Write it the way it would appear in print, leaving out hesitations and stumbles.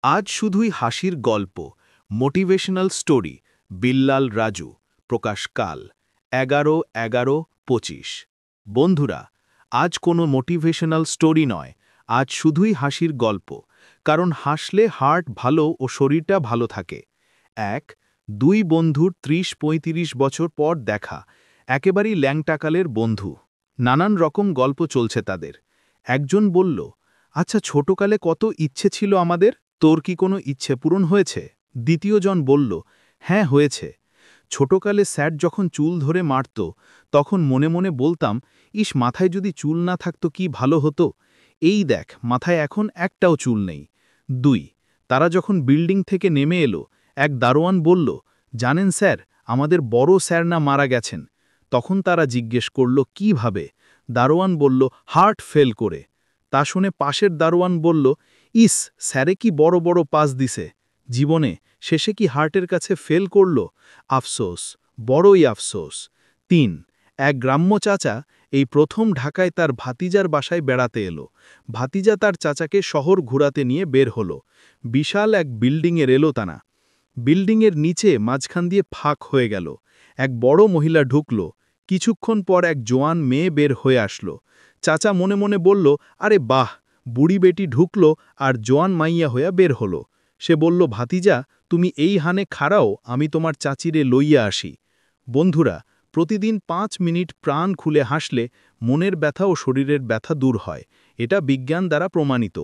আজ শুধুই হাসির গল্প, মোটিভেশনাল স্টোরি, বিল্লাল রাজু, প্রকাশ কাল, 11-11-25। বন্ধুরা, আজ কোনো মোটিভেশনাল স্টোরি নয়, আজ শুধুই হাসির গল্প, কারণ হাসলে হার্ট ভালো ও শরীরটা ভালো থাকে। দুই বন্ধুর ৩০-৩৫ বছর পর দেখা, একেবারেই ল্যাংটাকালের বন্ধু। নানান রকম গল্প চলছে তাদের। একজন বলল, আচ্ছা ছোটকালে কত ইচ্ছে ছিল আমাদের, তোর কি কোনো ইচ্ছে পূরণ হয়েছে? দ্বিতীয়জন বলল, হ্যাঁ হয়েছে। ছোটকালে স্যার যখন চুল ধরে মারত, তখন মনে মনে বলতাম, ইস মাথায় যদি চুল না থাকতো কি ভালো হতো। এই দেখ মাথায় এখন একটাও চুল নেই। ২ তারা যখন বিল্ডিং থেকে নেমে এলো, এক দারোয়ান বলল, জানেন স্যার, আমাদের বড় স্যার না মারা গেছেন। তখন তারা জিজ্ঞেস করল কিভাবে। দারোয়ান বলল, হার্ট ফেল করে। তা শুনে পাশের দারোয়ান বলল, ইস স্যারে কি বড় বড় পাস দিছে, জীবনে শেষে কি হার্টের কাছে ফেল করল। আফসোস, বড়ই আফসোস। ৩ এক গ্রাম্য চাচা এই প্রথম ঢাকায় তার ভাতিজার বাসায় বেড়াতে এলো। ভাতিজা তার চাচাকে শহর ঘুরাতে নিয়ে বের হলো। বিশাল এক বিল্ডিংয়ের এলো তানা। বিল্ডিংয়ের নিচে মাঝখান দিয়ে ফাঁক হয়ে গেল। এক বড় মহিলা ঢুকল। কিছুক্ষণ পর এক জোয়ান মেয়ে বের হয়ে আসলো। চাচা মনে মনে বলল, আরে বাহ, বুড়ি বেটি ঢুকল আর জোয়ান মাইয়া হইয়া বের হলো। সে বলল, ভাতিজা তুমি এই হানে খাড়াও, আমি তোমার চাচিরে লইয়া আসি। বন্ধুরা, প্রতিদিন ৫ মিনিট প্রাণ খুলে হাসলে মনের ব্যথা ও শরীরের ব্যথা দূর হয়। এটা বিজ্ঞান দ্বারা প্রমাণিত।